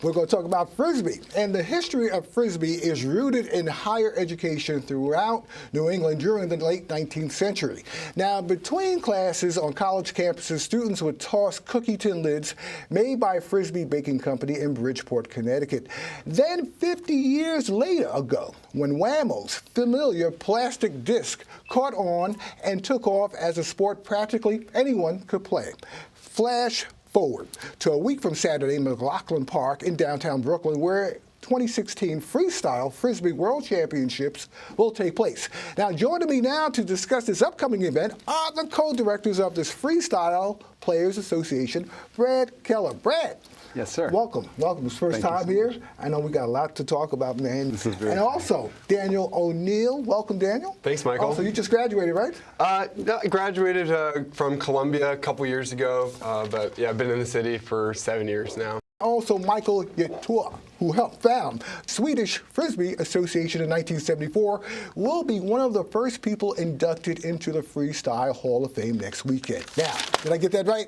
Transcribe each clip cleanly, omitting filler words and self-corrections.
We're going to talk about Frisbee. And the history of Frisbee is rooted in higher education throughout New England during the late 19th century. Now, between classes on college campuses, students would toss cookie tin lids made by Frisbee Baking Company in Bridgeport, Connecticut. Then 50 years ago, when Whammo's familiar plastic disc caught on and took off as a sport practically anyone could play. Flash forward to a week from Saturday in McLaughlin Park in downtown Brooklyn, where 2016 Freestyle Frisbee World Championships will take place. Now, joining me now to discuss this upcoming event are the co-directors of this Freestyle Players Association, Brad Keller. Brad. Yes, sir. Welcome. Welcome. It's first time here. I know we got a lot to talk about, man. This is very And also, Daniel O'Neill. Welcome, Daniel. Thanks, Michael. Also, you just graduated, right? I graduated from Columbia a couple years ago, but yeah, I've been in the city for 7 years now. Also, Michael Yetua, who helped found Swedish Frisbee Association in 1974, will be one of the first people inducted into the Freestyle Hall of Fame next weekend. Now, did I get that right?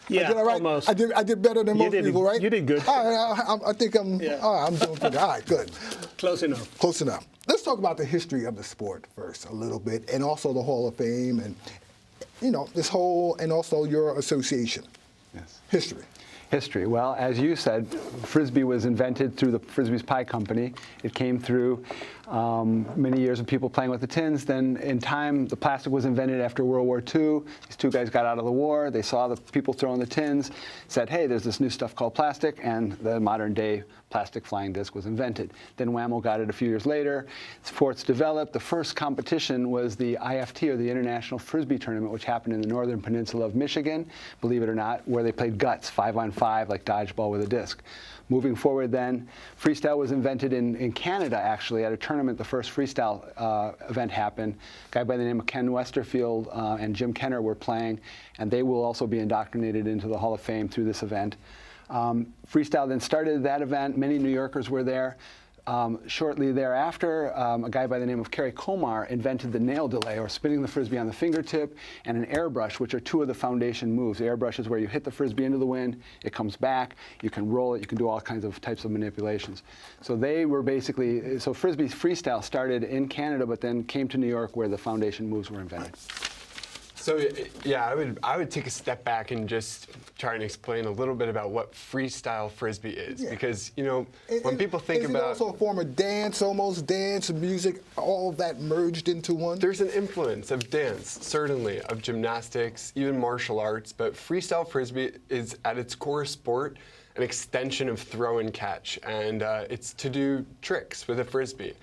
Yeah, right? almost. I did better than most people, right? You did good. I think I'm doing good. All right, good. Close enough. Close enough. Let's talk about the history of the sport first a little bit, and also the Hall of Fame, and this whole, and also your association. Yes. History. Well, as you said, Frisbee was invented through the Frisbee's Pie Company. It came through many years of people playing with the tins. Then in time, the plastic was invented after World War II. These two guys got out of the war. They saw the people throwing the tins, said, hey, there's this new stuff called plastic, and the modern day plastic flying disc was invented. Then Whammo got it a few years later. Sports developed. The first competition was the IFT, or the International Frisbee Tournament, which happened in the northern peninsula of Michigan, believe it or not, where they played guts, 5-on-5, like dodgeball with a disc. Moving forward then, freestyle was invented in Canada, actually, at a tournament. The first freestyle event happened. A guy by the name of Ken Westerfield and Jim Kenner were playing, and they will also be indoctrinated into the Hall of Fame through this event. Freestyle then started that event. Many New Yorkers were there. Shortly thereafter, a guy by the name of Kerry Komar invented the nail delay, or spinning the Frisbee on the fingertip, and an airbrush, which are two of the foundation moves. The airbrush is where you hit the Frisbee into the wind, it comes back, you can roll it, you can do all kinds of types of manipulations. So they were basically, so Frisbee freestyle started in Canada, but then came to New York where the foundation moves were invented. So yeah, I would take a step back and just try and explain a little bit about what freestyle frisbee is, because when people think about, about, is it also a form of dance, almost dance, music, all of that merged into one? There's an influence of dance, certainly, of gymnastics, even martial arts, but freestyle frisbee is at its core sport, an extension of throw and catch, and it's to do tricks with a frisbee.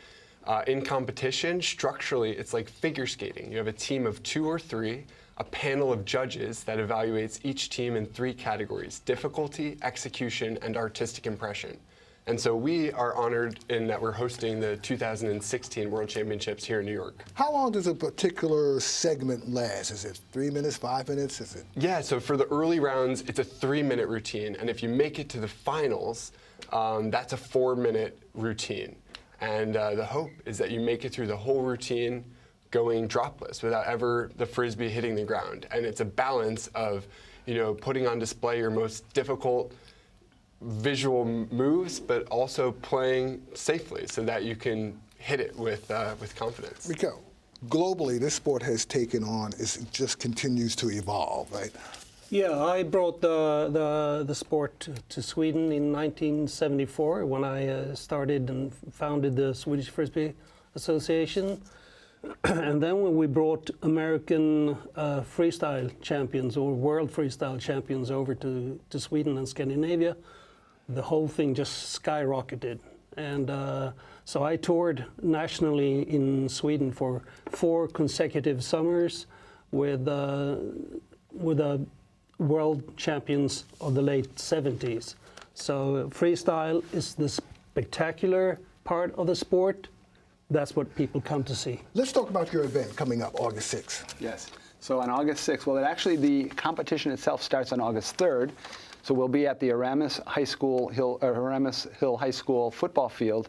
In competition, structurally, it's like figure skating. You have a team of 2 or 3, a panel of judges that evaluates each team in 3 categories: difficulty, execution, and artistic impression. And so we are honored in that we're hosting the 2016 World Championships here in New York. How long does a particular segment last? Is it 3 minutes, 5 minutes? Is it? Yeah, so for the early rounds, it's a 3-minute routine. And if you make it to the finals, that's a 4-minute routine. And the hope is that you make it through the whole routine going dropless without ever the Frisbee hitting the ground. And it's a balance of, putting on display your most difficult visual moves, but also playing safely so that you can hit it with confidence. Rico, globally, this sport has taken on, it just continues to evolve, right? Yeah, I brought the sport to Sweden in 1974 when I started and founded the Swedish Frisbee Association. And then when we brought American freestyle champions or world freestyle champions over to Sweden and Scandinavia, the whole thing just skyrocketed. And so I toured nationally in Sweden for 4 consecutive summers with world champions of the late 70s. So freestyle is the spectacular part of the sport. That's what people come to see. Let's talk about your event coming up August 6th. Yes. So on August 6th, well, the competition itself starts on August 3rd. So we'll be at the Aramis Hill High School football field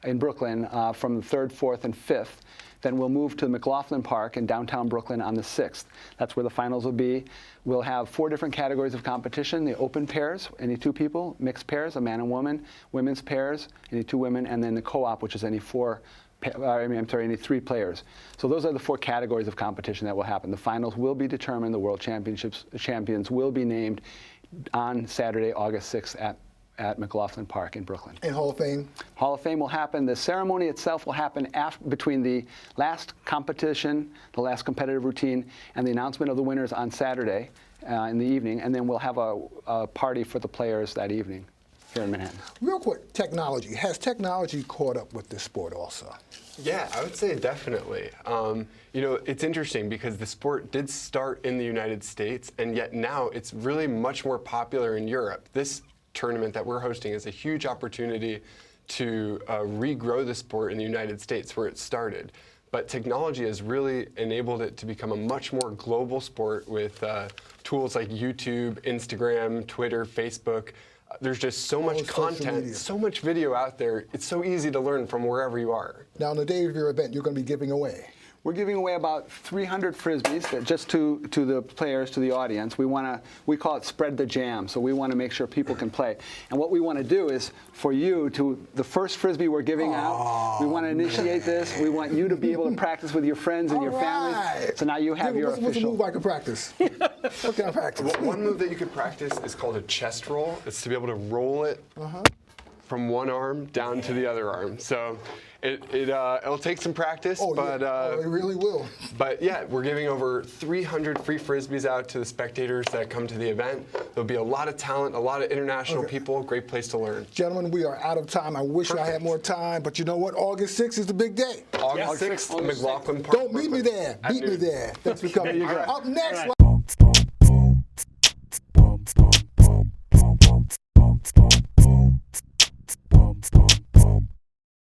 in Brooklyn from the 3rd, 4th, and 5th. Then we'll move to McLaughlin Park in downtown Brooklyn on the 6th. That's where the finals will be. We'll have 4 different categories of competition: the open pairs, any 2 people; mixed pairs, a man and woman; women's pairs, any 2 women; and then the co-op, which is any 3 players. So those are the 4 categories of competition that will happen. The finals will be determined. The World Championships champions will be named on Saturday, August 6th at McLaughlin Park in Brooklyn. And Hall of Fame? Hall of Fame will happen. The ceremony itself will happen between the last competition, the last competitive routine, and the announcement of the winners on Saturday in the evening, and then we'll have a party for the players that evening here in Manhattan. Real quick, technology. Has technology caught up with this sport also? Yeah, I would say definitely. You know, it's interesting because the sport did start in the United States, and yet now it's really much more popular in Europe. This tournament that we're hosting is a huge opportunity to regrow the sport in the United States where it started. But technology has really enabled it to become a much more global sport with tools like YouTube, Instagram, Twitter, Facebook. There's just so much content, so much video out there. It's so easy to learn from wherever you are. Now, on the day of your event, you're going to be giving away. We're giving away about 300 Frisbees just to the players, to the audience. We call it spread the jam, so we want to make sure people can play. And what we want to do is for you the first Frisbee we're giving out, we want to initiate this. We want you to be able to practice with your friends and your family. So now you have your official. What's a move I can practice? What can I practice? One move that you could practice is called a chest roll. It's to be able to roll it from one arm down to the other arm. So it'll take some practice, but it really will. But yeah, we're giving over 300 free Frisbees out to the spectators that come to the event. There'll be a lot of talent, a lot of international people. Great place to learn. Gentlemen, we are out of time. I wish I had more time, but you know what? August 6th is the big day. August 6th, McLaughlin Park. Don't meet me there. Beat me there. Thanks for coming. There you go. Up next.